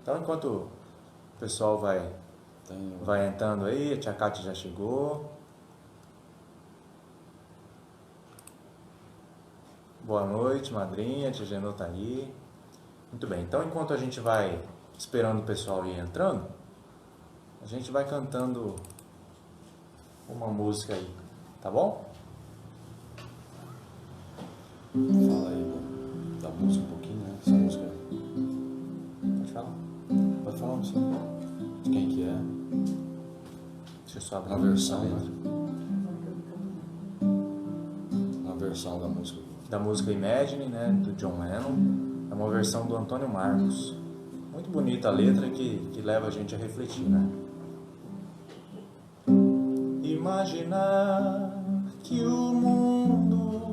Então, enquanto o pessoal vai entrando aí, a tia Cátia já chegou. Boa noite, madrinha, tia Genô tá aí. Muito bem, então enquanto a gente vai esperando o pessoal ir entrando, a gente vai cantando uma música aí, tá bom? Fala aí da música um pouquinho, né? Essa música. Pode falar. Pode falar, não sei. De quem que é? Deixa eu só abrir Uma versão, né? Uma versão da música. Da música Imagine, né, do John Lennon. É uma versão do Antônio Marcos. Muito bonita a letra que leva a gente a refletir, né? Imaginar que o mundo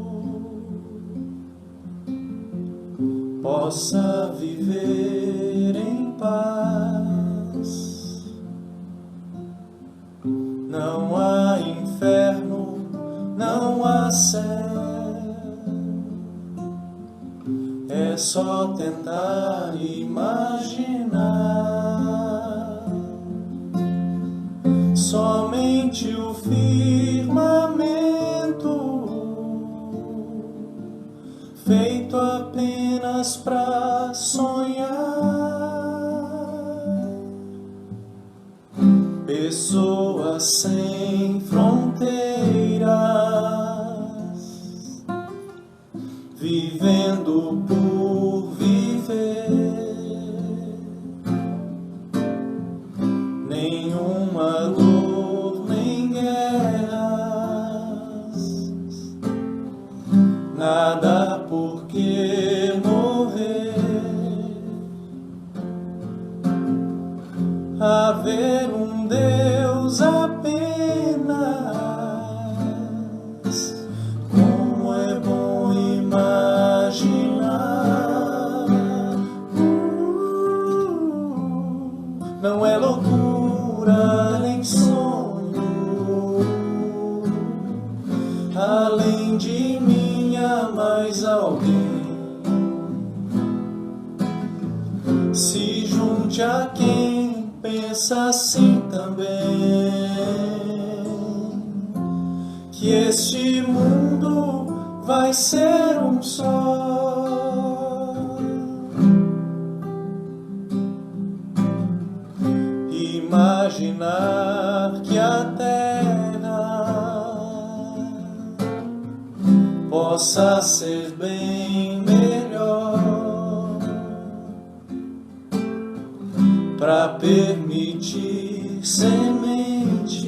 possa viver em paz. Não há inferno, não há céu. É só tentar imaginar. Somente o firmamento, feito apenas pra sonhar. Pessoas sem fronteiras, vivendo por viver. Nenhuma dor, nem guerras, nada por que morrer. Haver um Deus apenas, como é bom imaginar. Não é loucura nem sonho, além de mim há mais alguém. Se junte a quem pensa assim também, que este mundo vai ser um só. Imaginar que a terra possa ser bem melhor, para permitir sementes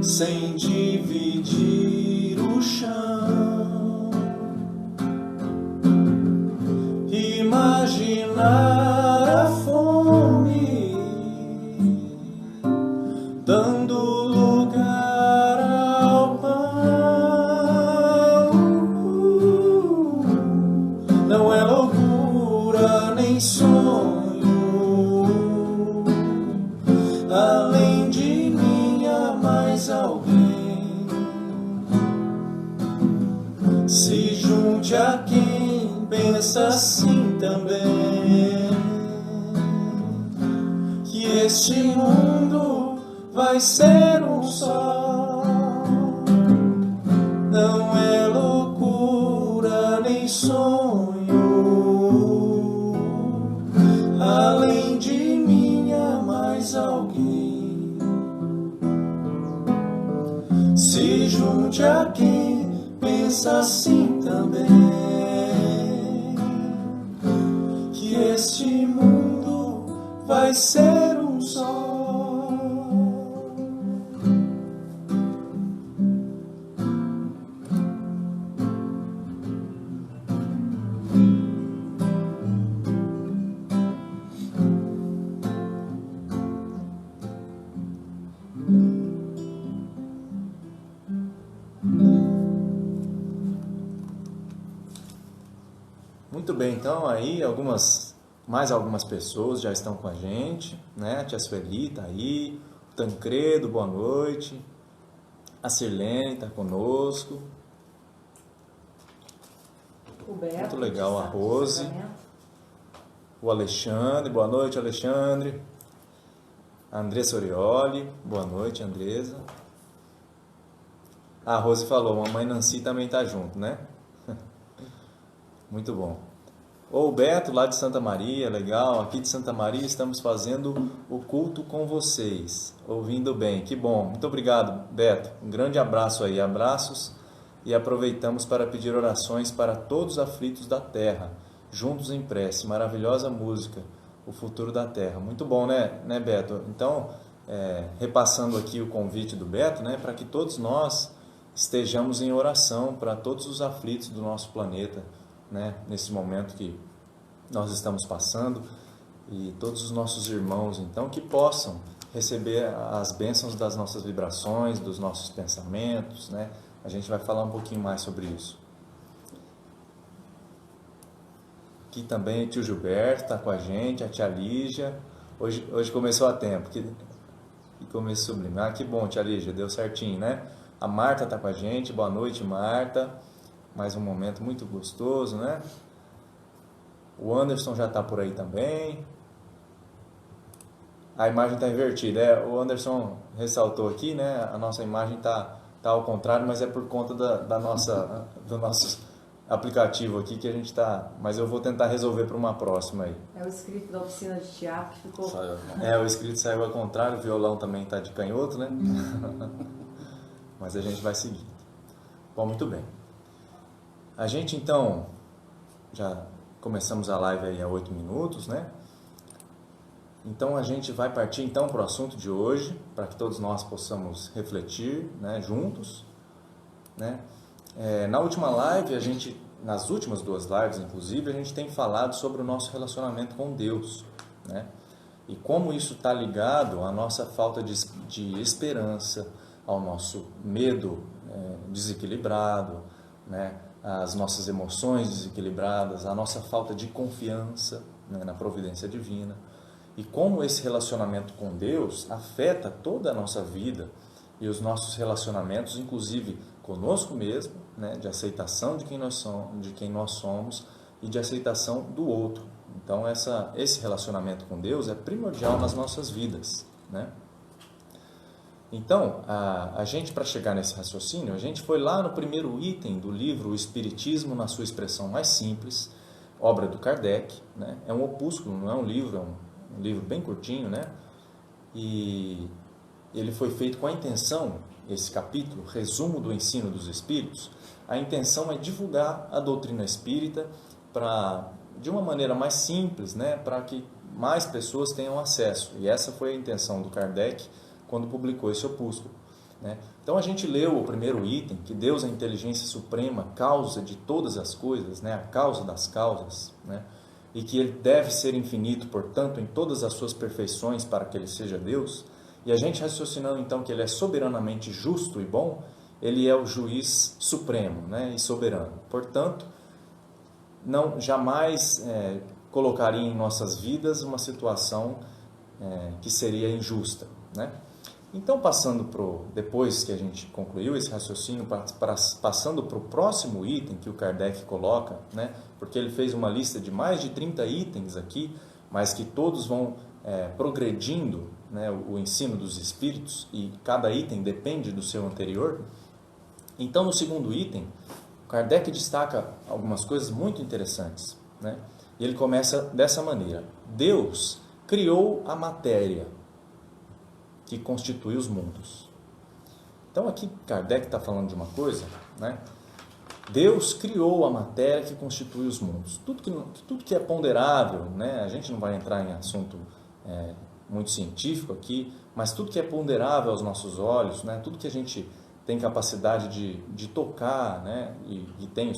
sem dividir o chão. Imaginar a fome dando lugar ao pão. Não é loucura nem sonho, além de mim há mais alguém. Se junte a quem pensa assim também, que este mundo vai ser um só. Não é loucura nem sonho, além de mim há mais alguém. Se junte a quem pensa assim também, que este mundo vai ser um só. Muito bem, então aí mais algumas pessoas já estão com a gente, né? A tia Sueli tá aí, o Tancredo, boa noite, a Sirlene está conosco, O Beto, muito legal, a Rose, O Alexandre, boa noite, Alexandre. A Andressa Orioli, boa noite, Andresa. A Rose falou, mamãe Nancy também tá junto, né? Muito bom. Ô, Beto, lá de Santa Maria, legal. Aqui de Santa Maria estamos fazendo o culto com vocês. Ouvindo bem, que bom. Muito obrigado, Beto. Um grande abraço aí, abraços. E aproveitamos para pedir orações para todos os aflitos da terra. Juntos em prece, maravilhosa música, o futuro da terra. Muito bom, né Beto? Então, repassando aqui o convite do Beto, né, para que todos nós estejamos em oração para todos os aflitos do nosso planeta, né, nesse momento que nós estamos passando, e todos os nossos irmãos, então, que possam receber as bênçãos das nossas vibrações, dos nossos pensamentos, né? A gente vai falar um pouquinho mais sobre isso. Aqui também o tio Gilberto está com a gente, a tia Lígia. Hoje começou a tempo, que começo sublime. Ah, que bom, tia Lígia, deu certinho, né? A Marta está com a gente, boa noite, Marta. Mais um momento muito gostoso, né? O Anderson já está por aí também. A imagem está invertida. O Anderson ressaltou aqui, né? A nossa imagem está ao contrário, mas é por conta do nosso aplicativo aqui que a gente está... Mas eu vou tentar resolver para uma próxima aí. É o escrito da oficina de teatro que ficou... O escrito saiu ao contrário, o violão também está de canhoto, né? Mas a gente vai seguir. Bom, muito bem. A gente, então, já começamos a live aí há 8 minutos, né? Então, a gente vai partir, então, para o assunto de hoje, para que todos nós possamos refletir, né, juntos, né? Na última live, nas últimas 2 lives, inclusive, a gente tem falado sobre o nosso relacionamento com Deus, né? E como isso está ligado à nossa falta de esperança, ao nosso medo desequilibrado, né? As nossas emoções desequilibradas, a nossa falta de confiança, né, na providência divina. E como esse relacionamento com Deus afeta toda a nossa vida e os nossos relacionamentos, inclusive conosco mesmo, né, de aceitação de quem nós somos e de aceitação do outro. Então, esse relacionamento com Deus é primordial nas nossas vidas, né? Então, a gente, para chegar nesse raciocínio, a gente foi lá no primeiro item do livro O Espiritismo na sua expressão mais simples, obra do Kardec, né? É um opúsculo, não é um livro, é um livro bem curtinho, né? E ele foi feito com a intenção, esse capítulo, resumo do ensino dos espíritos, a intenção é divulgar a doutrina espírita de uma maneira mais simples, né? Para que mais pessoas tenham acesso. E essa foi a intenção do Kardec quando publicou esse opúsculo, né? Então a gente leu o primeiro item, que Deus é a inteligência suprema, causa de todas as coisas, né? A causa das causas, né? E que ele deve ser infinito, portanto, em todas as suas perfeições para que ele seja Deus. E a gente raciocinando então que ele é soberanamente justo e bom, ele é o juiz supremo, né? E soberano. Portanto, não jamais colocaria em nossas vidas uma situação que seria injusta, né? Então, depois que a gente concluiu esse raciocínio, passando para o próximo item que o Kardec coloca, né? Porque ele fez uma lista de mais de 30 itens aqui, mas que todos vão progredindo, né, o ensino dos espíritos, e cada item depende do seu anterior. Então, no segundo item, Kardec destaca algumas coisas muito interessantes, né? E ele começa dessa maneira: Deus criou a matéria que constitui os mundos. Então aqui Kardec está falando de uma coisa, né? Deus criou a matéria que constitui os mundos. Tudo que é ponderável, né? A gente não vai entrar em assunto muito científico aqui, mas tudo que é ponderável aos nossos olhos, né? Tudo que a gente tem capacidade de tocar, né? E tem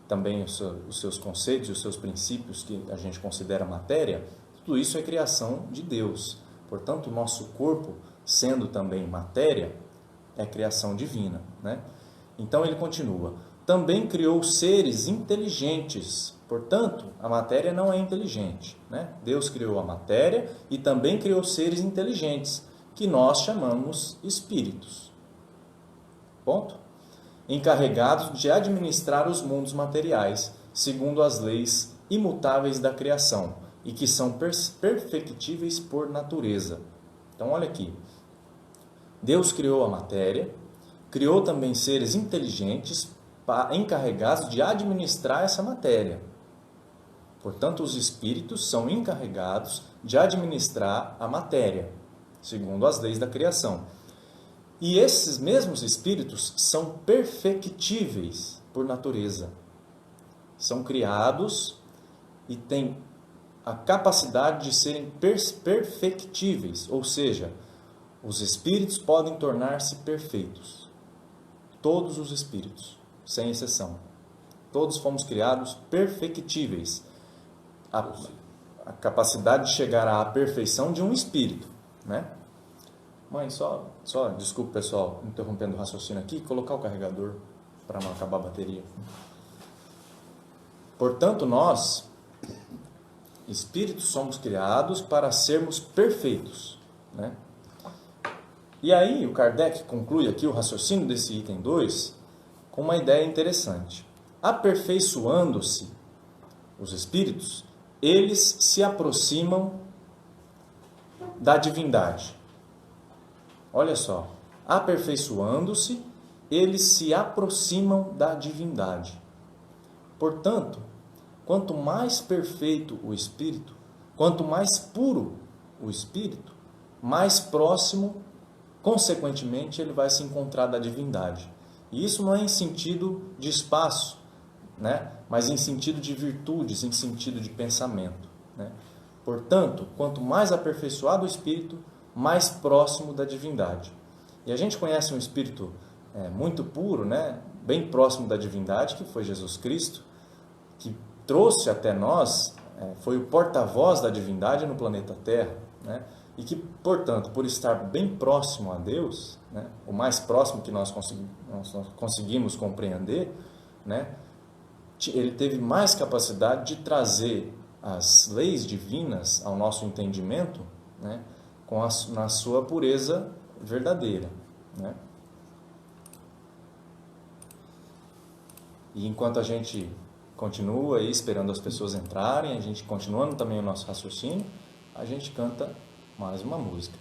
também os seus conceitos e os seus princípios que a gente considera matéria, tudo isso é criação de Deus. Portanto, o nosso corpo, sendo também matéria, é criação divina, né? Então ele continua: também criou seres inteligentes. Portanto, a matéria não é inteligente, né? Deus criou a matéria e também criou seres inteligentes, que nós chamamos espíritos. Ponto. Encarregados de administrar os mundos materiais, segundo as leis imutáveis da criação e que são perfectíveis por natureza. Então, olha aqui. Deus criou a matéria, criou também seres inteligentes encarregados de administrar essa matéria. Portanto, os espíritos são encarregados de administrar a matéria, segundo as leis da criação. E esses mesmos espíritos são perfectíveis por natureza. São criados e têm a capacidade de serem perfectíveis, ou seja, os espíritos podem tornar-se perfeitos. Todos os espíritos, sem exceção. Todos fomos criados perfectíveis. A capacidade de chegar à perfeição de um espírito, né? Mãe, só desculpa, pessoal, interrompendo o raciocínio aqui, colocar o carregador para não acabar a bateria. Portanto, nós, espíritos, somos criados para sermos perfeitos, né? E aí o Kardec conclui aqui o raciocínio desse item 2 com uma ideia interessante. Aperfeiçoando-se os espíritos, eles se aproximam da divindade. Olha só, aperfeiçoando-se, eles se aproximam da divindade. Portanto, quanto mais perfeito o espírito, quanto mais puro o espírito, mais próximo, consequentemente, ele vai se encontrar da divindade. E isso não é em sentido de espaço, né? Mas em sentido de virtudes, em sentido de pensamento, né? Portanto, quanto mais aperfeiçoado o espírito, mais próximo da divindade. E a gente conhece um espírito muito puro, né? Bem próximo da divindade, que foi Jesus Cristo, que trouxe até nós, foi o porta-voz da divindade no planeta Terra, né? E que, portanto, por estar bem próximo a Deus, né? O mais próximo que nós conseguimos compreender, né? Ele teve mais capacidade de trazer as leis divinas ao nosso entendimento, né? Na sua pureza verdadeira, né? E enquanto a gente continua aí esperando as pessoas entrarem, a gente continuando também o nosso raciocínio, a gente canta mais uma música.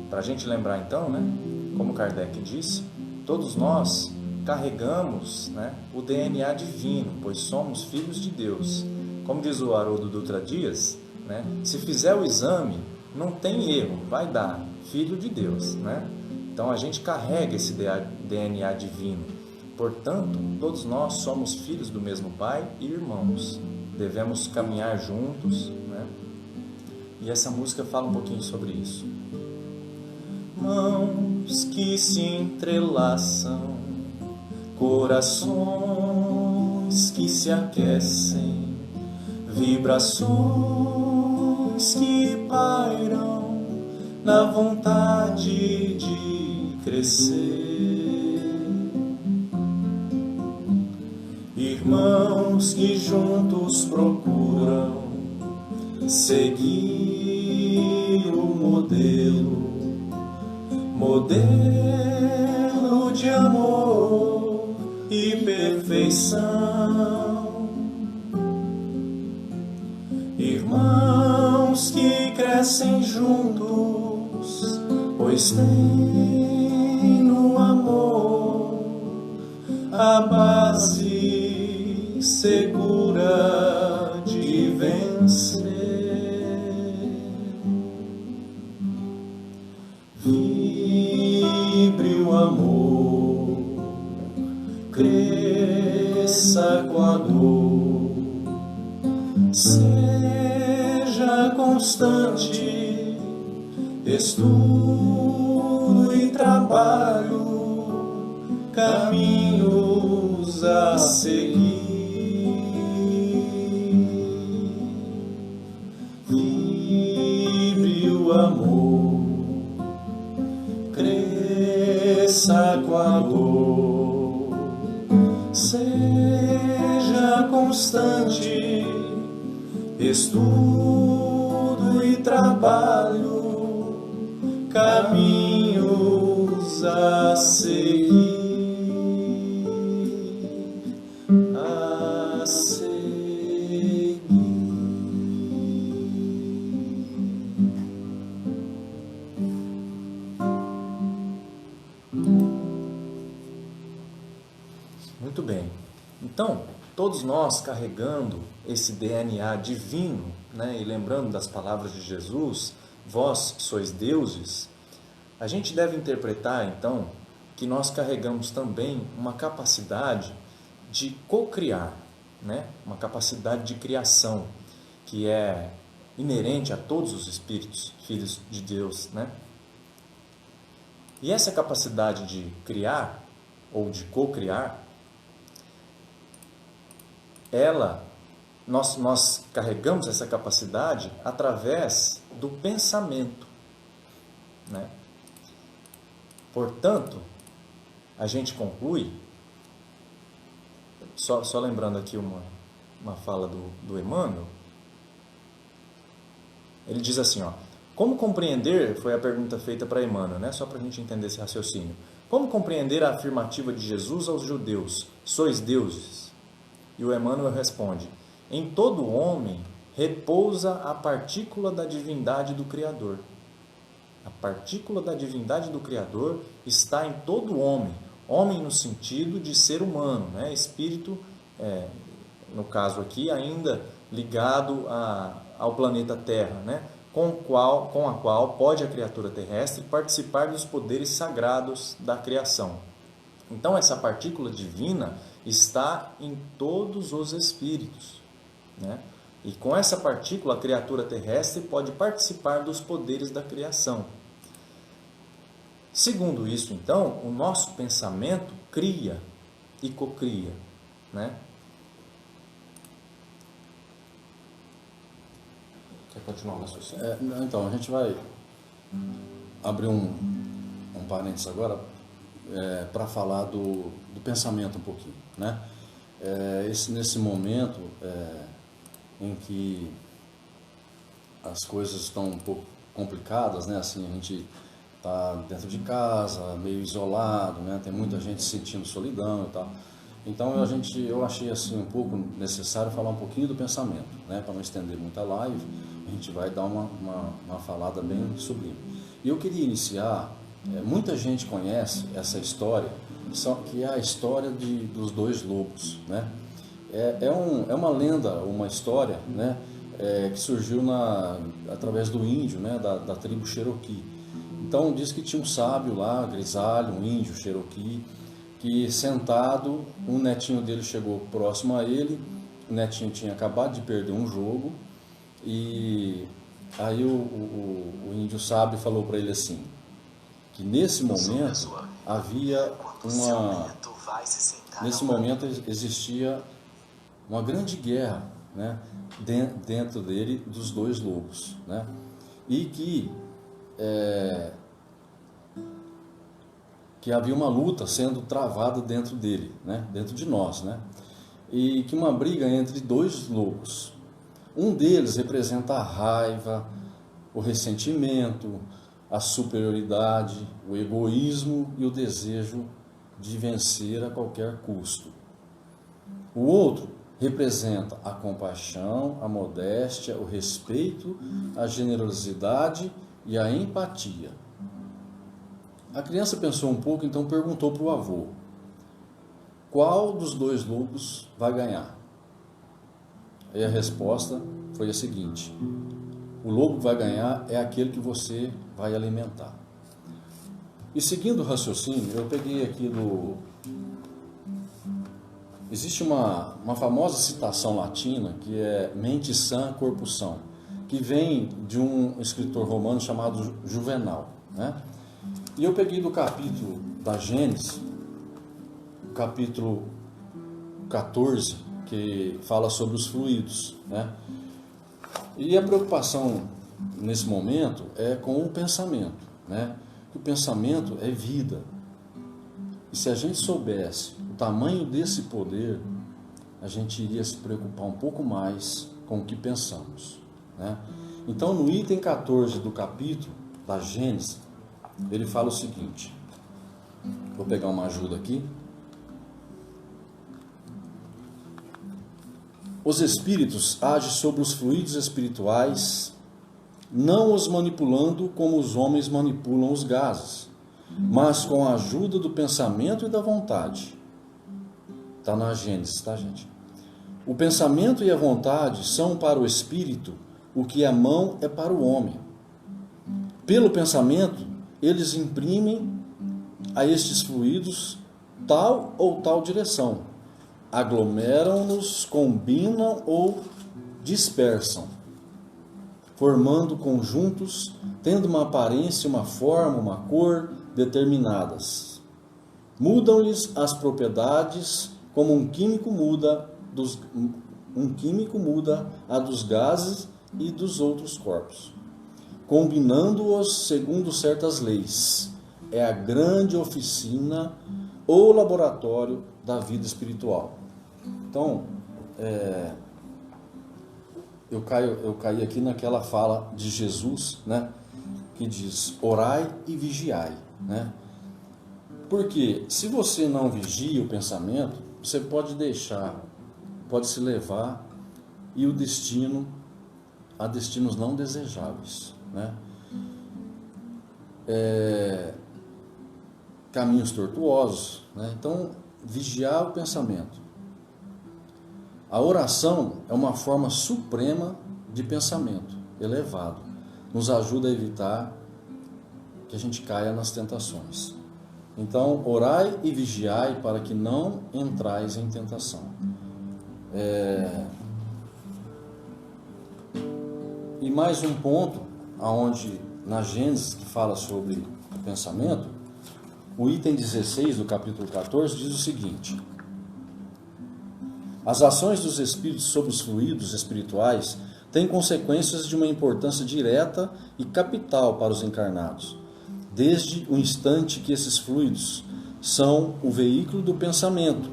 Para a gente lembrar então, né, como Kardec disse, todos nós carregamos, né, o DNA divino, pois somos filhos de Deus. Como diz o Haroldo Dutra Dias, né, se fizer o exame, não tem erro, vai dar, filho de Deus, né? Então a gente carrega esse DNA divino. Portanto, todos nós somos filhos do mesmo Pai e irmãos. Devemos caminhar juntos, né? E essa música fala um pouquinho sobre isso. Mãos que se entrelaçam, corações que se aquecem, vibrações que pairam na vontade de crescer. Irmãos que juntos procuram seguir o modelo de amor e perfeição. Irmãos que crescem juntos, pois têm no amor a base segura de vencer. Vibre o amor, cresça com a dor, seja constante, estudo e trabalho, caminhos a seguir. Vibre o amor, cresça conversa com a dor. Seja constante, estudo e trabalho, caminhos a seguir, a seguir. Muito bem. Então, todos nós carregando esse DNA divino, né, e lembrando das palavras de Jesus, vós sois deuses, a gente deve interpretar, então, que nós carregamos também uma capacidade de co-criar, né, uma capacidade de criação, que é inerente a todos os espíritos, filhos de Deus, né? E essa capacidade de criar, ou de co-criar, nós carregamos essa capacidade através do pensamento, né? Portanto, a gente conclui, só lembrando aqui uma fala do Emmanuel, ele diz assim, ó, como compreender, foi a pergunta feita para Emmanuel, né? Só para a gente entender esse raciocínio, como compreender a afirmativa de Jesus aos judeus, sois deuses? E o Emmanuel responde, em todo homem repousa a partícula da divindade do Criador. A partícula da divindade do Criador está em todo homem. Homem no sentido de ser humano, né? Espírito, no caso aqui, ainda ligado ao planeta Terra, né? Com a qual pode a criatura terrestre participar dos poderes sagrados da criação. Então, essa partícula divina está em todos os espíritos, né? E com essa partícula, a criatura terrestre pode participar dos poderes da criação. Segundo isso, então, o nosso pensamento cria e cocria, né? Quer continuar o raciocínio? Então, a gente vai abrir um parênteses agora para falar do pensamento um pouquinho, né? Nesse momento em que as coisas estão um pouco complicadas, né? Assim, a gente está dentro de casa, meio isolado, né? Tem muita gente sentindo solidão e tal. Então eu achei assim um pouco necessário falar um pouquinho do pensamento, né? Para não estender muito a live, a gente vai dar uma falada bem sublime. E eu queria iniciar, muita gente conhece essa história, só que é a história dos dois lobos, né? É uma lenda, uma história, né? Que surgiu através do índio, né? Da tribo Cherokee. Então diz que tinha um sábio lá, grisalho, um índio Cherokee, que sentado, um netinho dele chegou próximo a ele, o netinho tinha acabado de perder um jogo, e aí o índio sábio falou para ele assim, que nesse momento existia uma grande guerra, né, dentro dele, dos dois lobos, né, e que havia uma luta sendo travada dentro dele, né, dentro de nós, né, e que uma briga entre dois lobos. Um deles representa a raiva, o ressentimento, a superioridade, o egoísmo e o desejo de vencer a qualquer custo. O outro representa a compaixão, a modéstia, o respeito, a generosidade e a empatia. A criança pensou um pouco, então perguntou para o avô, qual dos dois lobos vai ganhar? E a resposta foi a seguinte, o lobo que vai ganhar é aquele que você vai alimentar. E seguindo o raciocínio, eu peguei aqui existe uma famosa citação latina que é mente sã, corpo são, que vem de um escritor romano chamado Juvenal, né? E eu peguei do capítulo da Gênesis, capítulo 14, que fala sobre os fluidos, né? E a preocupação nesse momento é com o pensamento, né? O pensamento é vida. E se a gente soubesse o tamanho desse poder, a gente iria se preocupar um pouco mais com o que pensamos, né? Então, no item 14 do capítulo da Gênesis, ele fala o seguinte, vou pegar uma ajuda aqui. Os espíritos agem sobre os fluidos espirituais, não os manipulando como os homens manipulam os gases, mas com a ajuda do pensamento e da vontade. Está na Gênesis, tá, gente? O pensamento e a vontade são para o espírito o que a mão é para o homem. Pelo pensamento, eles imprimem a estes fluidos tal ou tal direção, aglomeram-nos, combinam ou dispersam, formando conjuntos, tendo uma aparência, uma forma, uma cor determinadas. Mudam-lhes as propriedades como um químico muda a dos gases e dos outros corpos, combinando-os segundo certas leis. É a grande oficina ou laboratório da vida espiritual. Então, eu caí aqui naquela fala de Jesus, né, que diz, orai e vigiai, né? Porque se você não vigia o pensamento, você pode deixar, pode se levar e o destino a destinos não desejáveis, né? Caminhos tortuosos, né? Então, vigiar o pensamento. A oração é uma forma suprema de pensamento elevado. Nos ajuda a evitar que a gente caia nas tentações. Então, orai e vigiai para que não entrais em tentação. E mais um ponto, aonde na Gênesis, que fala sobre o pensamento, o item 16 do capítulo 14 diz o seguinte: as ações dos espíritos sobre os fluidos espirituais têm consequências de uma importância direta e capital para os encarnados, desde o instante que esses fluidos são o veículo do pensamento,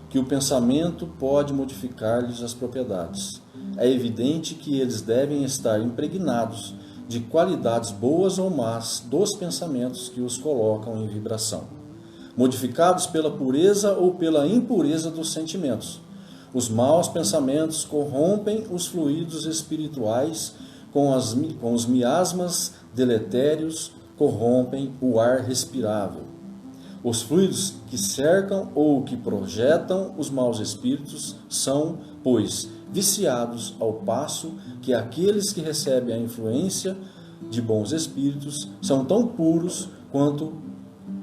que o pensamento pode modificar-lhes as propriedades. É evidente que eles devem estar impregnados de qualidades boas ou más dos pensamentos que os colocam em vibração, modificados pela pureza ou pela impureza dos sentimentos. Os maus pensamentos corrompem os fluidos espirituais com os miasmas deletérios, corrompem o ar respirável. Os fluidos que cercam ou que projetam os maus espíritos são, pois, viciados, ao passo que aqueles que recebem a influência de bons espíritos são tão puros quanto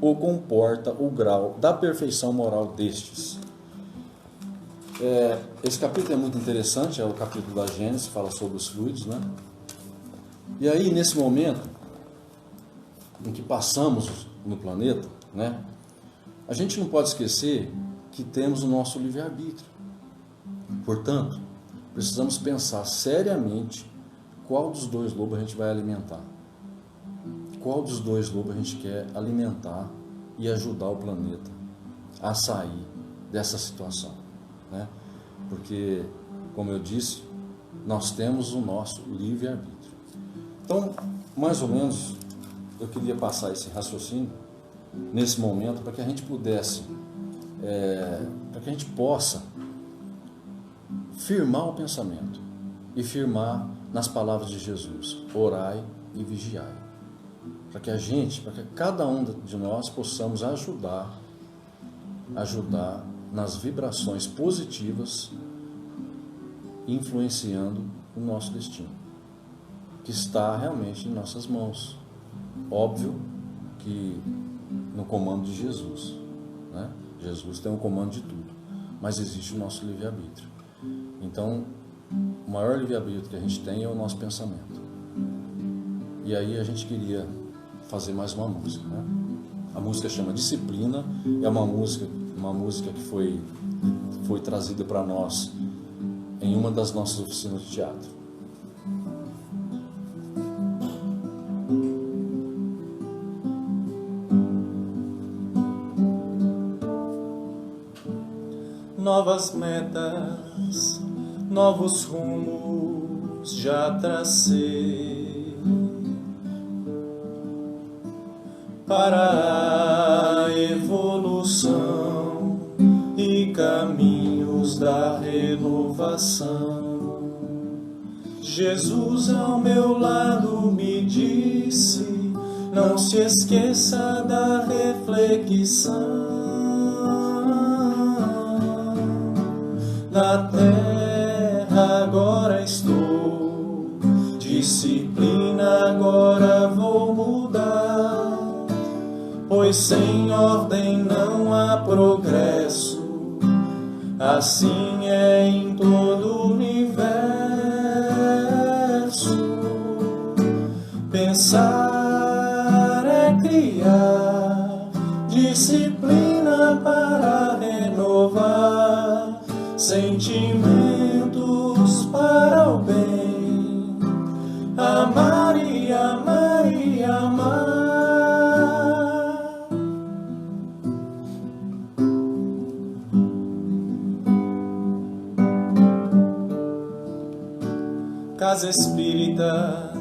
o comporta o grau da perfeição moral destes. Esse capítulo é muito interessante, é o capítulo da Gênesis, que fala sobre os fluidos, né? E aí, nesse momento em que passamos no planeta, né, a gente não pode esquecer que temos o nosso livre-arbítrio. Portanto, precisamos pensar seriamente qual dos dois lobos a gente vai alimentar. Qual dos dois lobos a gente quer alimentar e ajudar o planeta a sair dessa situação, né? Porque, como eu disse, nós temos o nosso livre-arbítrio. Então, mais ou menos, eu queria passar esse raciocínio nesse momento para que a gente pudesse, para que a gente possa firmar o pensamento e firmar nas palavras de Jesus, orai e vigiai, para que cada um de nós possamos ajudar nas vibrações positivas, influenciando o nosso destino, que está realmente em nossas mãos. Óbvio que no comando de Jesus, né? Jesus tem o comando de tudo, mas existe o nosso livre-arbítrio. Então, o maior livre-arbítrio que a gente tem é o nosso pensamento. E aí a gente queria fazer mais uma música, né? A música chama Disciplina, é uma música que foi trazida para nós em uma das nossas oficinas de teatro. novas metas, novos rumos já tracei para a evolução e caminhos da renovação. Jesus ao meu lado me disse: não se esqueça da reflexão. Na terra agora estou, disciplina agora vou mudar, pois sem ordem não há progresso, assim é em todo o universo. Pensar é criar, disciplina para renovar, sentimentos para o bem, amar e amar e amar. Casa espírita,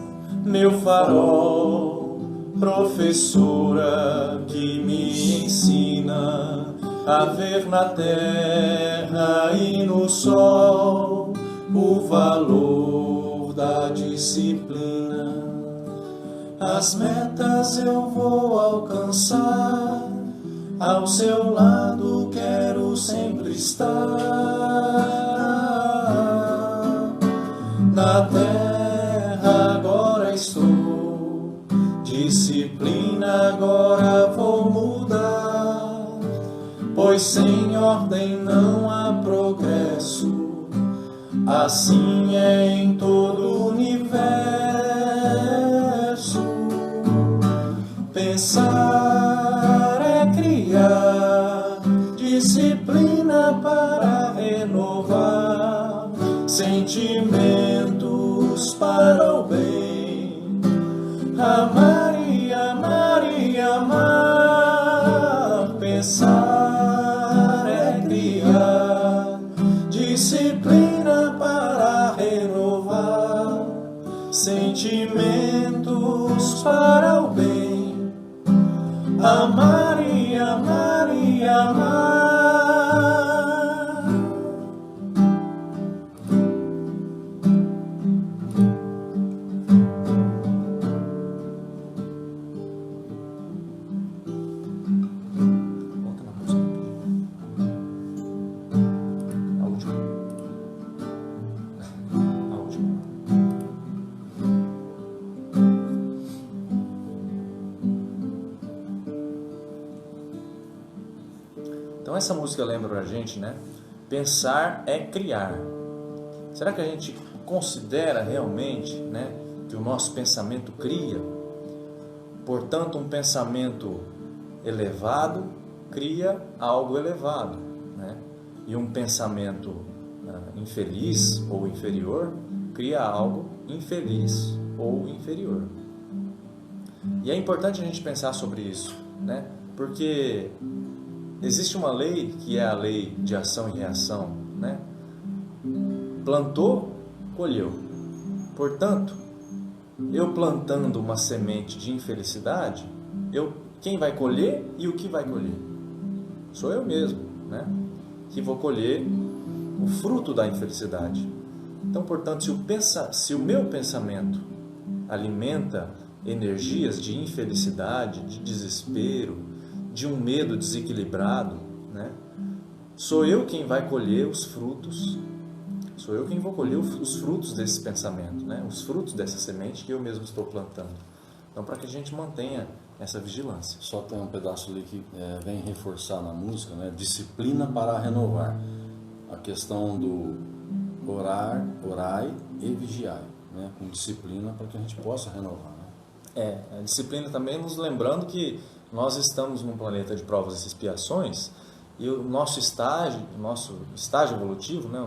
meu farol, professora que me ensina a ver na terra e no sol o valor da disciplina. As metas eu vou alcançar, ao seu lado quero sempre estar. Na terra agora estou, disciplina agora vou mudar, pois sem ordem não há progresso, assim é em todo o universo. Pensar é criar, disciplina para renovar, sentimentos para o bem, amar e amar e amar. Pensar é criar, disciplina para renovar, sentimentos para o bem, amar e amar e amar. Então essa música lembra pra gente, né? Pensar é criar. Será que a gente considera realmente, né, que o nosso pensamento cria? Portanto, um pensamento elevado cria algo elevado, né? E um pensamento infeliz ou inferior cria algo infeliz ou inferior. E é importante a gente pensar sobre isso, né? Porque existe uma lei que é a lei de ação e reação, né? Plantou, colheu. Portanto, eu plantando uma semente de infelicidade, quem vai colher e o que vai colher? Sou eu mesmo, né? Que vou colher o fruto da infelicidade. Então, portanto, se o meu pensamento alimenta energias de infelicidade, de desespero, de um medo desequilibrado, né? Sou eu quem vai colher os frutos, sou eu quem vou colher os frutos desse pensamento, né? Os frutos dessa semente que eu mesmo estou plantando. Então, para que a gente mantenha essa vigilância. Só tem um pedaço ali que vem reforçar na música, né? Disciplina para renovar. A questão do orai e vigiai, né? Com disciplina para que a gente possa renovar, né? A disciplina também nos lembrando que nós estamos num planeta de provas e expiações e o nosso estágio evolutivo, né?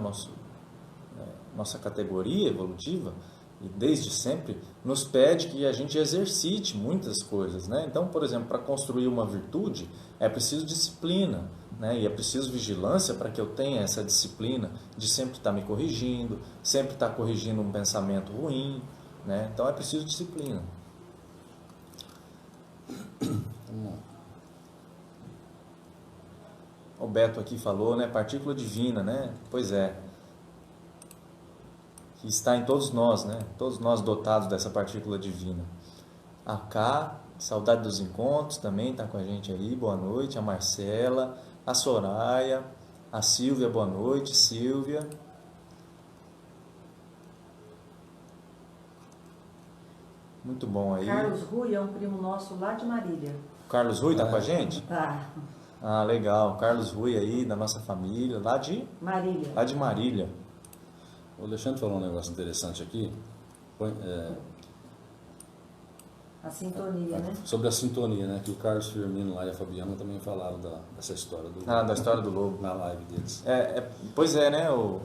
Nossa categoria evolutiva, e desde sempre, nos pede que a gente exercite muitas coisas, né? Então, por exemplo, para construir uma virtude é preciso disciplina, né? E é preciso vigilância para que eu tenha essa disciplina de sempre estar me corrigindo, sempre estar corrigindo um pensamento ruim, né? Então é preciso disciplina. O Beto aqui falou, né? Partícula divina, né? Pois é. Que está em todos nós, né? Todos nós dotados dessa partícula divina. A Cá, saudade dos encontros, também está com a gente aí. Boa noite. A Marcela, a Soraya, a Silvia, boa noite. Silvia. Muito bom aí. Carlos Rui é um primo nosso lá de Marília. Carlos Rui está com a gente? Tá. Ah, legal. Carlos Rui aí, da nossa família, lá de Marília. O Alexandre falou um negócio interessante aqui. A sintonia, né? Sobre a sintonia, né? Que o Carlos Firmino lá e a Fabiana também falaram dessa história do da história do lobo. na live deles. Pois é, né? O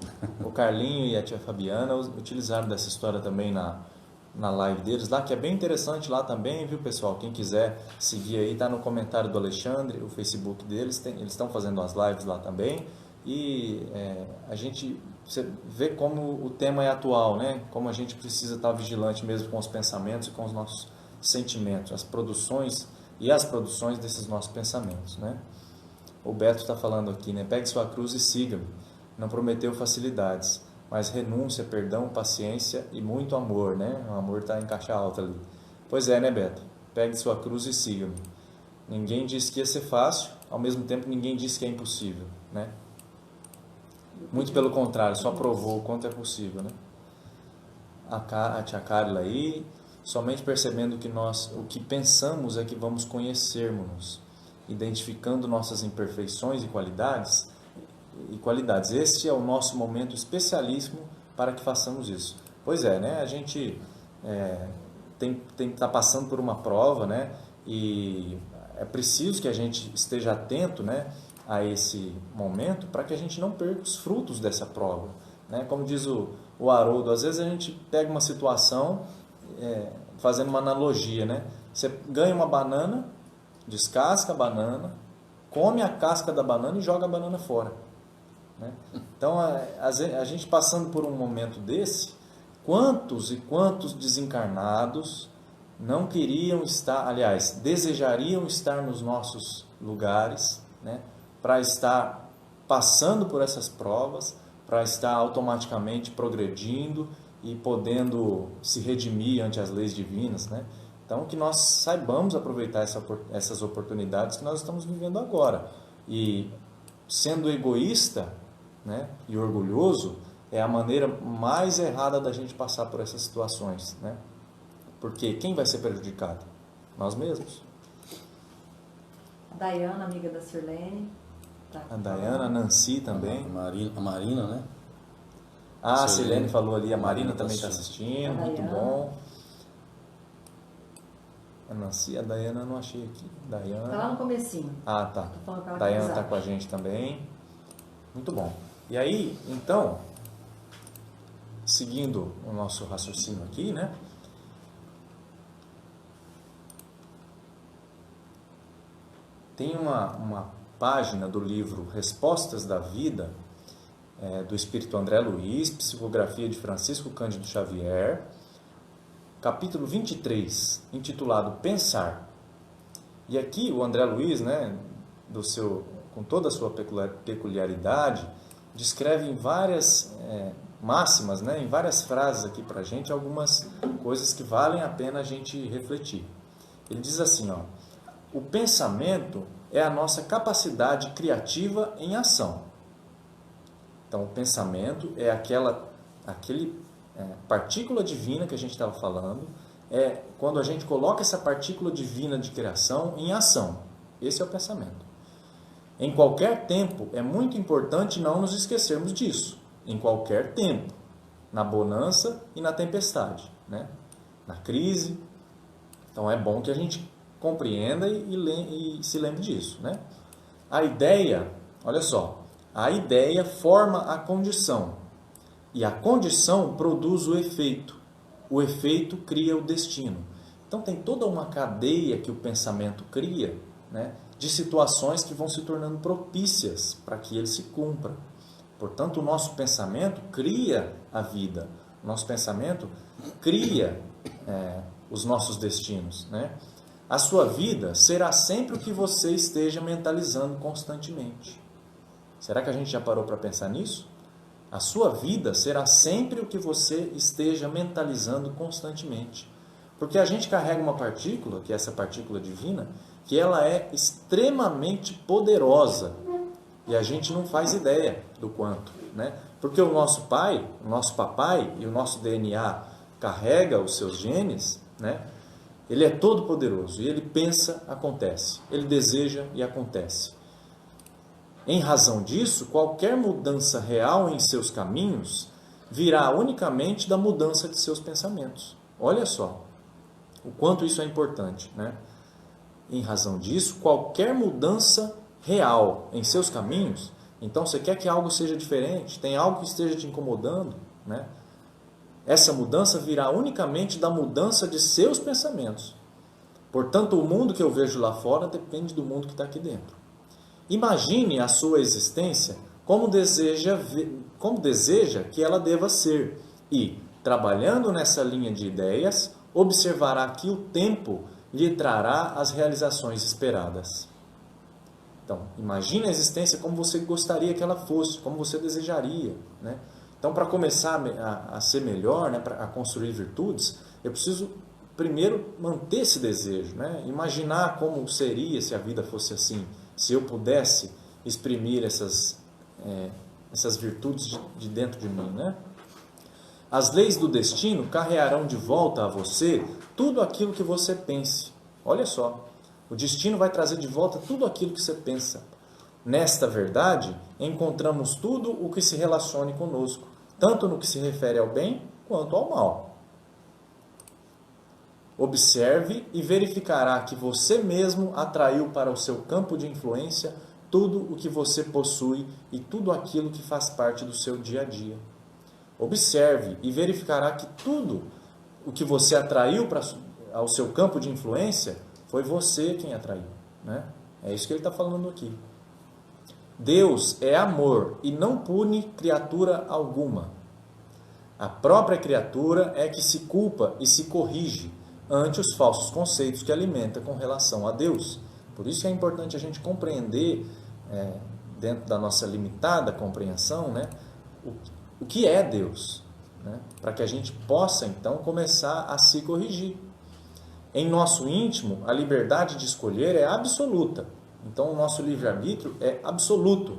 Carlinho e a tia Fabiana utilizaram dessa história também na live deles lá, que é bem interessante lá também, viu, pessoal? Quem quiser seguir aí, tá no comentário do Alexandre, o Facebook deles, eles estão fazendo as lives lá também. E a gente vê como o tema é atual, né? Como a gente precisa estar vigilante mesmo com os pensamentos e com os nossos sentimentos, as produções desses nossos pensamentos, né? O Beto está falando aqui, né? Pegue sua cruz e siga-me. Não prometeu facilidades, mas renúncia, perdão, paciência e muito amor, né? O amor está em caixa alta ali. Pois é, né, Beto? Pegue sua cruz e siga-me. Ninguém disse que ia ser fácil, ao mesmo tempo ninguém disse que é impossível, né? Muito pelo contrário, só provou o quanto é possível, né? A tia Carla aí, somente percebendo que o que pensamos é que vamos conhecermos-nos, identificando nossas imperfeições e qualidades. Este é o nosso momento especialíssimo para que façamos isso. Pois é, né? A gente tem que estar passando por uma prova, né? E é preciso que a gente esteja atento, né, a esse momento para que a gente não perca os frutos dessa prova, né? Como diz o Haroldo, às vezes a gente pega uma situação, fazendo uma analogia, né? Você ganha uma banana, descasca a banana, come a casca da banana e joga a banana fora, né? Então, a gente passando por um momento desse, quantos e quantos desencarnados não queriam estar, aliás, desejariam estar nos nossos lugares, né? Para estar passando por essas provas, para estar automaticamente progredindo e podendo se redimir ante as leis divinas, né? Então, que nós saibamos aproveitar essas oportunidades que nós estamos vivendo agora. E sendo egoísta, né, e orgulhoso é a maneira mais errada da gente passar por essas situações, né? Porque quem vai ser prejudicado? Nós mesmos. A Dayana, amiga da Sirlene. Tá A Dayana, a Nancy também. A Marina, né? A Sirlene falou ali, a Marina também está assistindo, A muito Dayana. bom. A Nancy, a Dayana eu não achei aqui. Dayana. Tá lá no comecinho. Ah, tá. Tô falando com ela Dayana aqui no está zap. com a gente também. Muito bom. E aí, então, seguindo o nosso raciocínio aqui, né? Tem uma página do livro Respostas da Vida, do Espírito André Luiz, psicografia de Francisco Cândido Xavier, capítulo 23, intitulado Pensar. E aqui o André Luiz, né, com toda a sua peculiaridade, descreve em várias máximas, né, em várias frases aqui para a gente, algumas coisas que valem a pena a gente refletir. Ele diz assim, ó: o pensamento é a nossa capacidade criativa em ação. Então, o pensamento é aquele partícula divina que a gente estava falando, quando a gente coloca essa partícula divina de criação em ação. Esse é o pensamento. Em qualquer tempo, é muito importante não nos esquecermos disso. Em qualquer tempo. Na bonança e na tempestade, né? Na crise. Então, é bom que a gente compreenda e se lembre disso, né? A ideia, olha só, a ideia forma a condição e a condição produz o efeito cria o destino. Então tem toda uma cadeia que o pensamento cria, né, de situações que vão se tornando propícias para que ele se cumpra. Portanto, o nosso pensamento cria a vida, o nosso pensamento cria os nossos destinos, né? A sua vida será sempre o que você esteja mentalizando constantemente. Será que a gente já parou para pensar nisso? A sua vida será sempre o que você esteja mentalizando constantemente. Porque a gente carrega uma partícula, que é essa partícula divina, que ela é extremamente poderosa. E a gente não faz ideia do quanto, né? Porque o nosso pai, o nosso papai e o nosso DNA carrega os seus genes, né? Ele é todo poderoso e ele pensa, acontece. Ele deseja e acontece. Em razão disso, qualquer mudança real em seus caminhos virá unicamente da mudança de seus pensamentos. Olha só o quanto isso é importante, né? Em razão disso, qualquer mudança real em seus caminhos, então você quer que algo seja diferente, tem algo que esteja te incomodando, né? Essa mudança virá unicamente da mudança de seus pensamentos. Portanto, o mundo que eu vejo lá fora depende do mundo que está aqui dentro. Imagine a sua existência como deseja que ela deva ser e, trabalhando nessa linha de ideias, observará que o tempo lhe trará as realizações esperadas. Então, imagine a existência como você gostaria que ela fosse, como você desejaria, né? Então, para começar a ser melhor, né, a construir virtudes, eu preciso primeiro manter esse desejo, né? Imaginar como seria se a vida fosse assim, se eu pudesse exprimir essas virtudes de dentro de mim, né? As leis do destino carrearão de volta a você tudo aquilo que você pense. Olha só, o destino vai trazer de volta tudo aquilo que você pensa. Nesta verdade, encontramos tudo o que se relacione conosco, tanto no que se refere ao bem quanto ao mal. Observe e verificará que você mesmo atraiu para o seu campo de influência tudo o que você possui e tudo aquilo que faz parte do seu dia a dia. Observe e verificará que tudo o que você atraiu ao seu campo de influência foi você quem atraiu, né? É isso que ele está falando aqui. Deus é amor e não pune criatura alguma. A própria criatura é que se culpa e se corrige ante os falsos conceitos que alimenta com relação a Deus. Por isso que é importante a gente compreender, dentro da nossa limitada compreensão, né, o que é Deus, né, para que a gente possa, então, começar a se corrigir. Em nosso íntimo, a liberdade de escolher é absoluta. Então, o nosso livre-arbítrio é absoluto,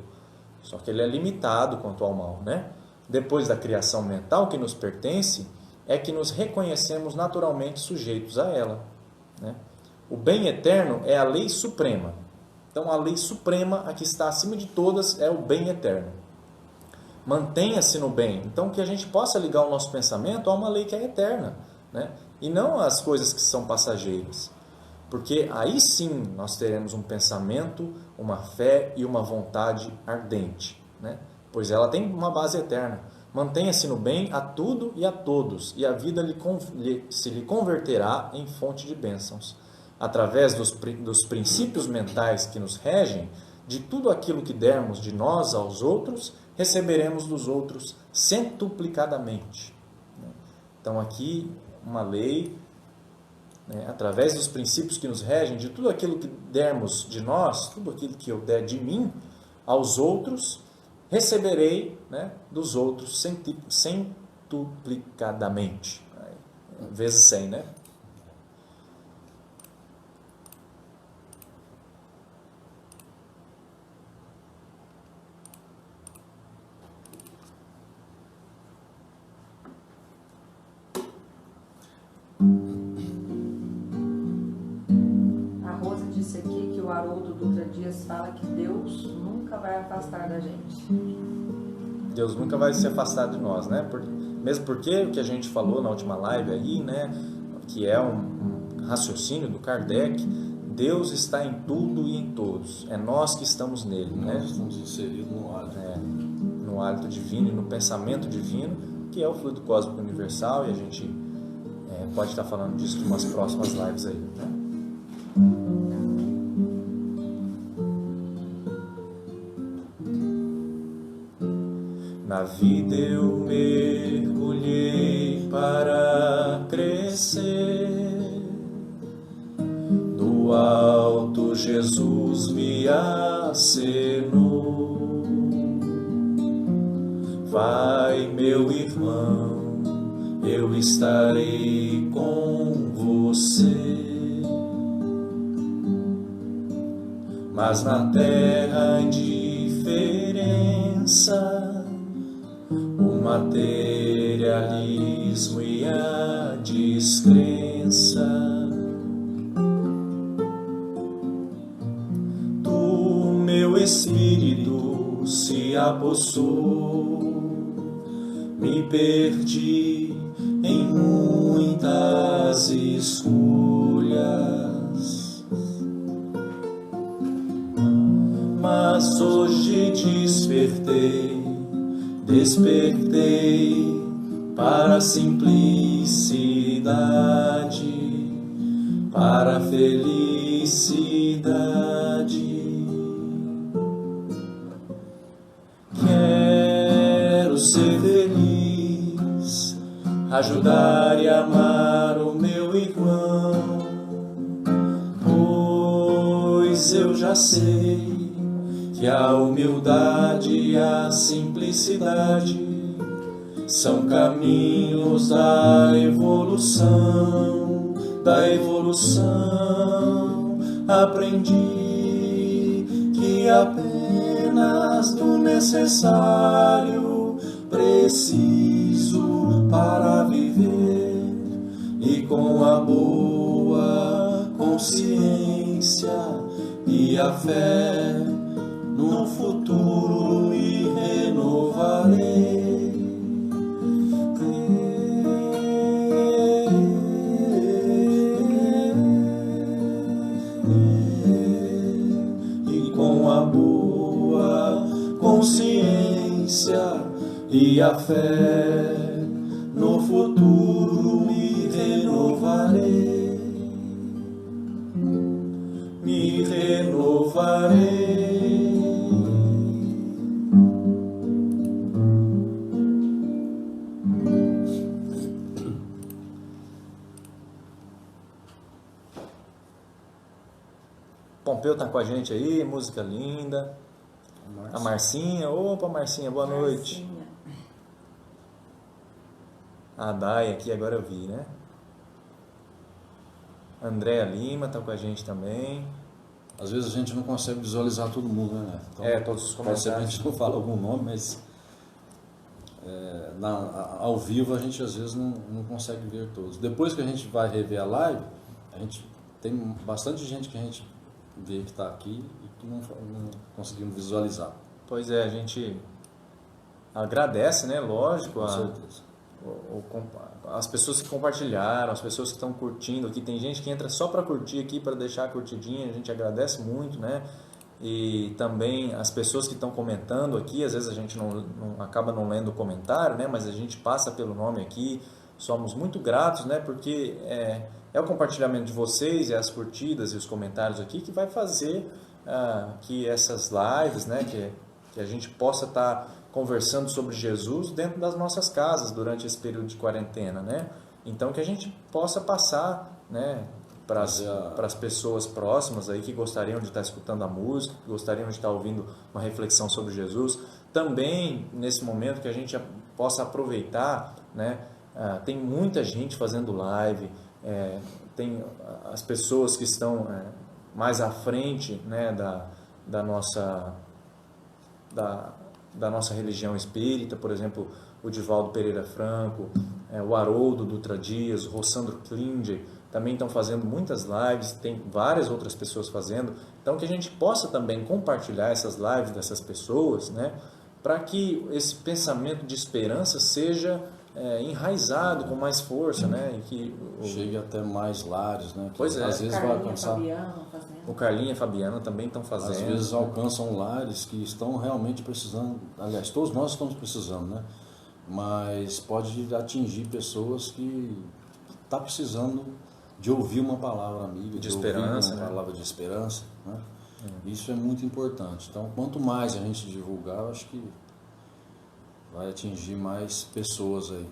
só que ele é limitado quanto ao mal, né? Depois da criação mental que nos pertence, é que nos reconhecemos naturalmente sujeitos a ela, né? O bem eterno é a lei suprema. Então, a lei suprema, a que está acima de todas, é o bem eterno. Mantenha-se no bem. Então, que a gente possa ligar o nosso pensamento a uma lei que é eterna, né? E não às coisas que são passageiras. Porque aí sim nós teremos um pensamento, uma fé e uma vontade ardente, né? Pois ela tem uma base eterna. Mantenha-se no bem a tudo e a todos, e a vida se lhe converterá em fonte de bênçãos. Através dos princípios mentais que nos regem, de tudo aquilo que dermos de nós aos outros, receberemos dos outros centuplicadamente. Então aqui uma lei, né, através dos princípios que nos regem, de tudo aquilo que dermos de nós, tudo aquilo que eu der de mim aos outros, receberei, né, dos outros centuplicadamente. Vezes 100, né? A Rosa disse aqui que o Haroldo Dutra Dias fala que Deus nunca vai afastar da gente. Deus nunca vai se afastar de nós, né? Mesmo porque o que a gente falou na última live aí, né? Que é um raciocínio do Kardec, Deus está em tudo e em todos. É nós que estamos nele, né? Nós estamos inseridos no hálito. No hálito divino e no pensamento divino, que é o fluido cósmico universal, e a gente pode estar falando disso em umas próximas lives aí, né? Na vida eu mergulhei para crescer. Do alto Jesus me acenou. Vai, meu irmão, eu estarei com você. Mas na terra a indiferença, o materialismo e a descrença, do meu espírito se apossou. Me perdi em muitas escolhas, mas hoje despertei para a simplicidade, para a felicidade. Quero ser feliz, ajudar e amar o meu irmão, pois eu já sei que a humildade e a simplicidade são caminhos da evolução, Aprendi que apenas do necessário preciso para viver, e com a boa consciência e a fé no futuro me renovarei. E com a boa consciência e a fé no futuro me renovarei. Me renovarei. Pompeu tá com a gente aí, música linda. A Marcinha, opa Marcinha, boa noite. A Dai aqui, agora eu vi, né? Andréa Lima tá com a gente também. Às vezes a gente não consegue visualizar todo mundo, né? Então, Todos os comentários. a gente não fala algum nome, mas ao vivo a gente às vezes não consegue ver todos. Depois que a gente vai rever a live, a gente tem bastante gente que a gente vê que está aqui e que não conseguimos visualizar. Pois é, a gente agradece, né? Lógico, Com certeza. As pessoas que compartilharam, as pessoas que estão curtindo aqui. Tem gente que entra só para curtir aqui, para deixar a curtidinha, a gente agradece muito, né? E também as pessoas que estão comentando aqui, às vezes a gente não acaba não lendo o comentário, né? Mas a gente passa pelo nome aqui, somos muito gratos, né? Porque é o compartilhamento de vocês, e as curtidas e os comentários aqui que vai fazer que essas lives, né? Que a gente possa estar conversando sobre Jesus dentro das nossas casas durante esse período de quarentena, né? Então que a gente possa passar, né, para as pessoas próximas aí que gostariam de estar escutando a música, que gostariam de estar ouvindo uma reflexão sobre Jesus. Também nesse momento que a gente possa aproveitar, né? Tem muita gente fazendo live, tem as pessoas que estão mais à frente, né, da nossa religião espírita, por exemplo, o Divaldo Pereira Franco, o Haroldo Dutra Dias, o Rossandro Klinger, também estão fazendo muitas lives, tem várias outras pessoas fazendo, então que a gente possa também compartilhar essas lives dessas pessoas, né, para que esse pensamento de esperança seja enraizado com mais força, né, e que chegue até mais lares, né? Que pois é. Às vezes vai alcançar. O Carlinha e a Fabiana também estão fazendo. Às vezes alcançam lares que estão realmente precisando, aliás, todos nós estamos precisando, né? Mas pode atingir pessoas que estão precisando de ouvir uma palavra amiga, de esperança, ouvir uma palavra de esperança, né? Isso é muito importante. Então, quanto mais a gente divulgar, eu acho que vai atingir mais pessoas aí.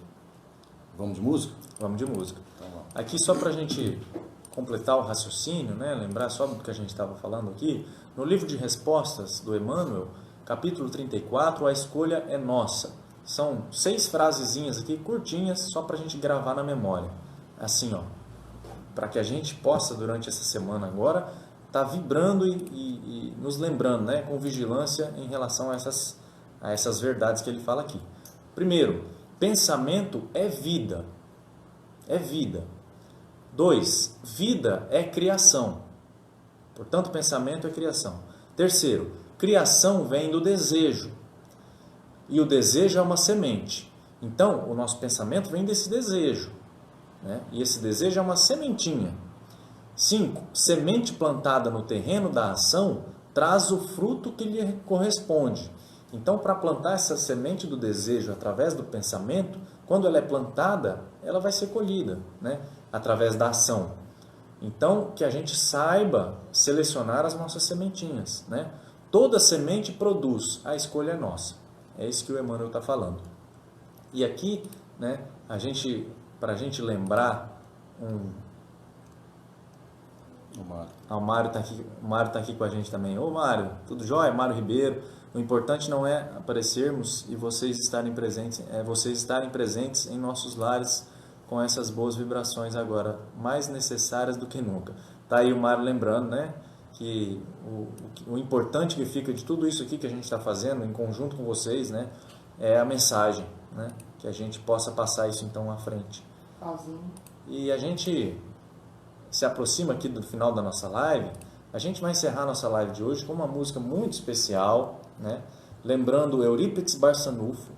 Vamos de música? Vamos de música. Então, vamos. Aqui só para a gente completar o raciocínio, né? Lembrar só do que a gente estava falando aqui, no livro de respostas do Emmanuel, capítulo 34, a escolha é nossa. São 6 frasezinhas aqui, curtinhas, só para a gente gravar na memória. Assim, ó, para que a gente possa, durante essa semana agora, estar vibrando e nos lembrando, né? Com vigilância em relação a essas verdades que ele fala aqui. Primeiro, pensamento é vida. É vida. 2, vida é criação. Portanto, pensamento é criação. Terceiro, criação vem do desejo. E o desejo é uma semente. Então, o nosso pensamento vem desse desejo, né? E esse desejo é uma sementinha. 5, semente plantada no terreno da ação traz o fruto que lhe corresponde. Então, para plantar essa semente do desejo através do pensamento, quando ela é plantada, ela vai ser colhida, né? Através da ação. Então, que a gente saiba selecionar as nossas sementinhas, né? Toda semente produz, a escolha é nossa. É isso que o Emmanuel está falando. E aqui, né, para a gente lembrar, o Mário está aqui com a gente também. Ô Mário, tudo jóia? Mário Ribeiro. O importante não é aparecermos e vocês estarem presentes, é vocês estarem presentes em nossos lares com essas boas vibrações agora, mais necessárias do que nunca. Tá aí o Mário lembrando, né, que o importante que fica de tudo isso aqui que a gente está fazendo em conjunto com vocês, né, é a mensagem, né, que a gente possa passar isso então à frente. Sozinho. E a gente se aproxima aqui do final da nossa live. A gente vai encerrar nossa live de hoje com uma música muito especial, né, lembrando Eurípides Barçanufo,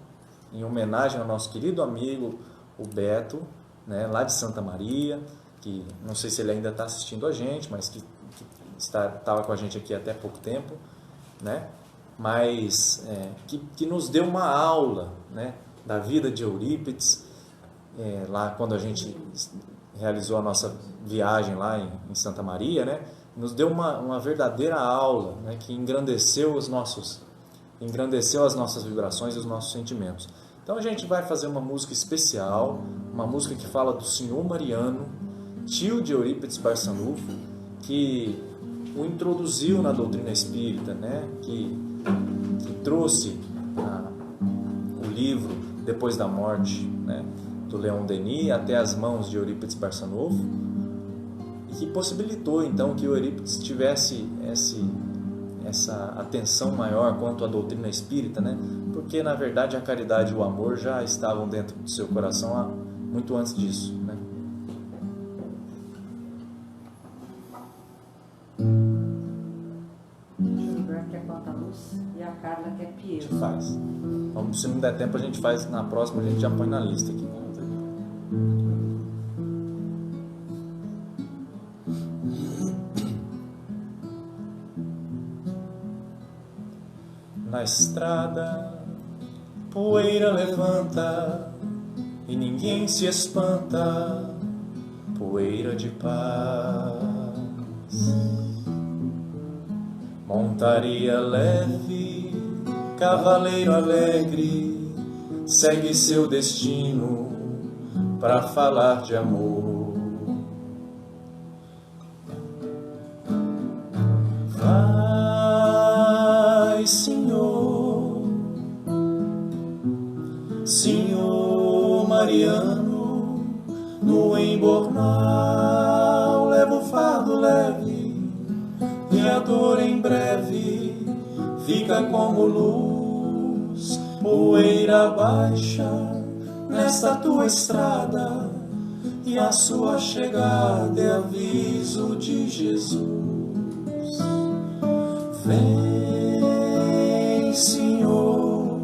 em homenagem ao nosso querido amigo o Beto, né, lá de Santa Maria, que não sei se ele ainda está assistindo a gente, mas que estava com a gente aqui até pouco tempo, né, mas que nos deu uma aula, né, da vida de Eurípides, lá quando a gente realizou a nossa viagem lá em Santa Maria, né, nos deu uma verdadeira aula, né, que engrandeceu as nossas vibrações e os nossos sentimentos. Então a gente vai fazer uma música especial, uma música que fala do Senhor Mariano, tio de Eurípides Barçanufo, que o introduziu na doutrina espírita, né? que trouxe o livro Depois da Morte, né? do Leon Denis até as mãos de Eurípides Barçanufo, e que possibilitou então que o Eurípides tivesse essa atenção maior quanto à doutrina espírita, né? Porque na verdade a caridade e o amor já estavam dentro do seu coração muito antes disso, né? O Gilberto quer conta luz e a Carla quer A Piero. gente faz. Vamos, se não der tempo a gente faz na próxima, a gente já põe na lista aqui. Na estrada, poeira levanta e ninguém se espanta, poeira de paz. Montaria leve, cavaleiro alegre, segue seu destino para falar de amor. Vai, Senhor, Senhor Mariano, no embornal leva o fardo leve, e a dor em breve fica como luz, poeira baixa nesta tua estrada, e a sua chegada é aviso de Jesus. Vem, Senhor,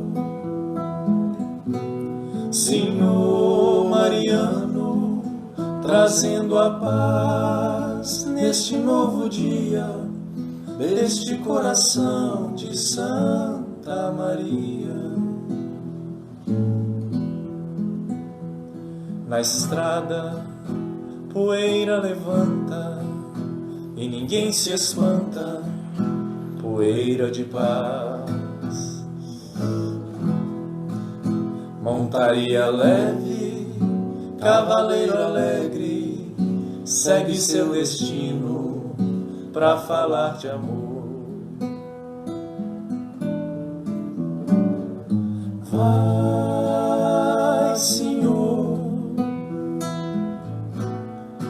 Senhor Mariano, trazendo a paz neste novo dia, deste coração de Santa Maria. Na estrada, poeira levanta e ninguém se espanta, poeira de paz. Montaria leve, cavaleiro alegre, segue seu destino pra falar de amor. Vai, Senhor,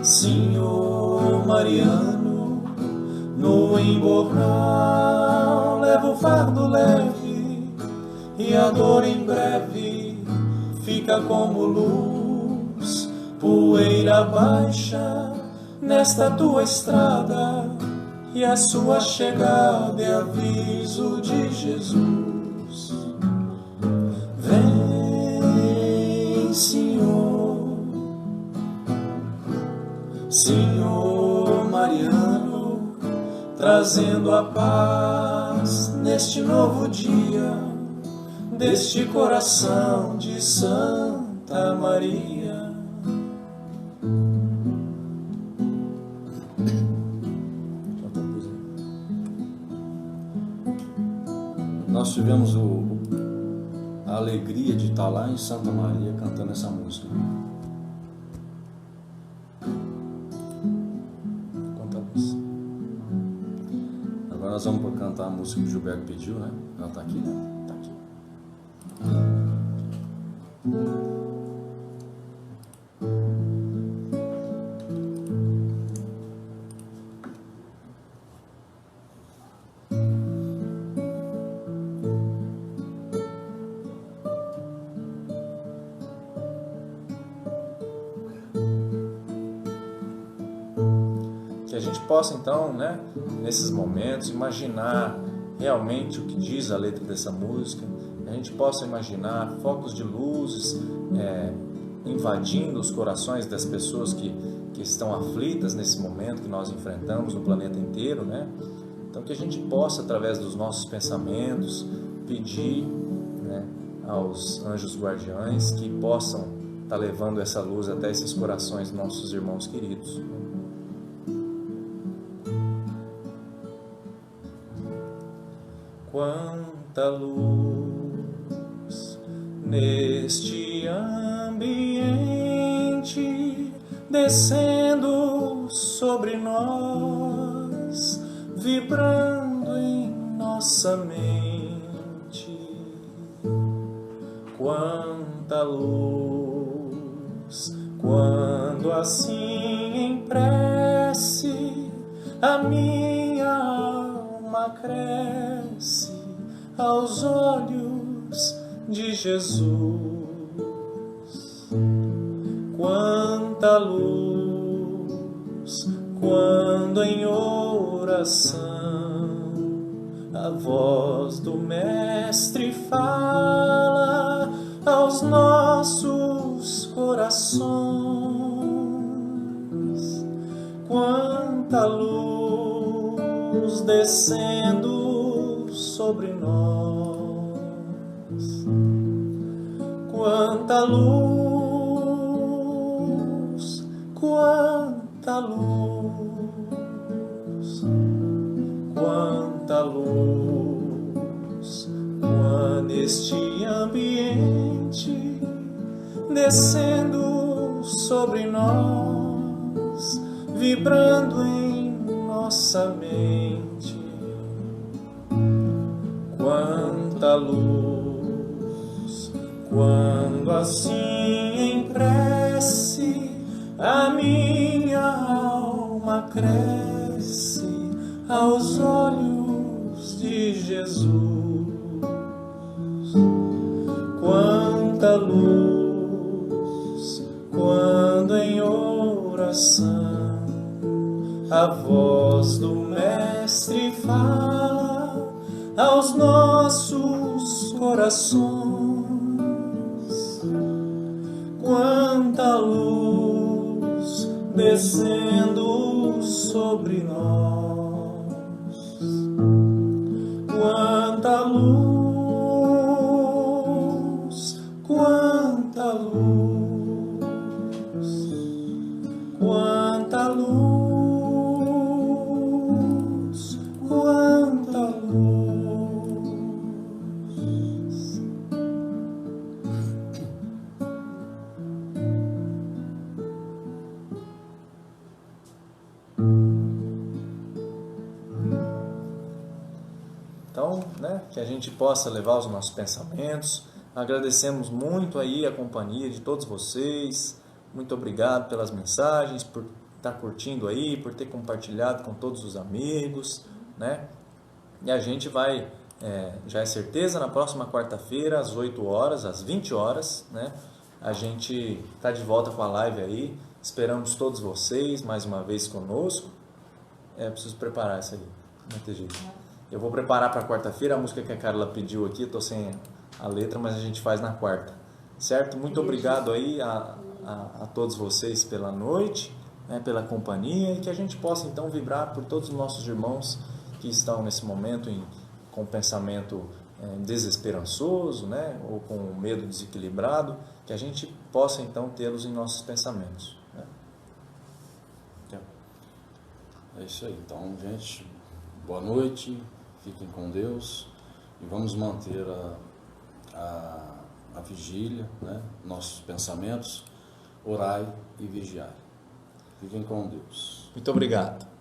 Senhor Mariano, no emborral leva o fardo leve, e a dor em breve fica como luz, poeira baixa nesta tua estrada, e a sua chegada é aviso de Jesus. Vem, Senhor, Senhor Mariano, trazendo a paz neste novo dia, deste coração de Santa Maria. Nós tivemos a alegria de estar lá em Santa Maria cantando essa música. Quanta luz. Agora nós vamos cantar a música que o Gilberto pediu, né? Ela está aqui, né? Tá aqui. Que a gente possa então, né, nesses momentos, imaginar realmente o que diz a letra dessa música, a gente possa imaginar focos de luzes invadindo os corações das pessoas que estão aflitas nesse momento que nós enfrentamos no planeta inteiro, né? Então que a gente possa, através dos nossos pensamentos, pedir, né, aos anjos guardiães que possam estar levando essa luz até esses corações dos nossos irmãos queridos. Quanta luz neste ambiente, descendo sobre nós, vibrando em nossa mente. Quanta luz, quando assim em prece a minha alma cresce aos olhos de Jesus. Quanta luz, quando em oração a voz do Mestre fala aos nossos corações. Quanta luz descendo sobre nós, quanta luz, quanta luz, quanta luz, quando este ambiente descendo sobre nós, vibrando em nossa mente. Quanta luz, quando assim em prece a minha alma cresce aos olhos de Jesus. Quanta luz, quando em oração a voz do Mestre fala aos nossos corações. Quanta luz descendo sobre nós, quanta luz, quanta luz, quanta luz, quanta luz. Então, né, que a gente possa levar os nossos pensamentos. Agradecemos muito aí a companhia de todos vocês. Muito obrigado pelas mensagens, por estar curtindo aí, por ter compartilhado com todos os amigos, né? E a gente vai, já é certeza, na próxima quarta-feira, às 8 horas, às 20 horas, né? A gente está de volta com a live aí. Esperamos todos vocês mais uma vez conosco. Preciso preparar isso aí, não vai ter jeito. Eu vou preparar para quarta-feira a música que a Carla pediu aqui, estou sem a letra, mas a gente faz na quarta, certo? Muito obrigado aí a todos vocês pela noite, né, pela companhia, e que a gente possa então vibrar por todos os nossos irmãos que estão nesse momento com um pensamento desesperançoso, né, ou com um medo desequilibrado, que a gente possa então tê-los em nossos pensamentos, né? É isso aí. Então, gente, boa noite, fiquem com Deus e vamos manter a vigília, né? Nossos pensamentos, orai e vigiai. Fiquem com Deus. Muito obrigado.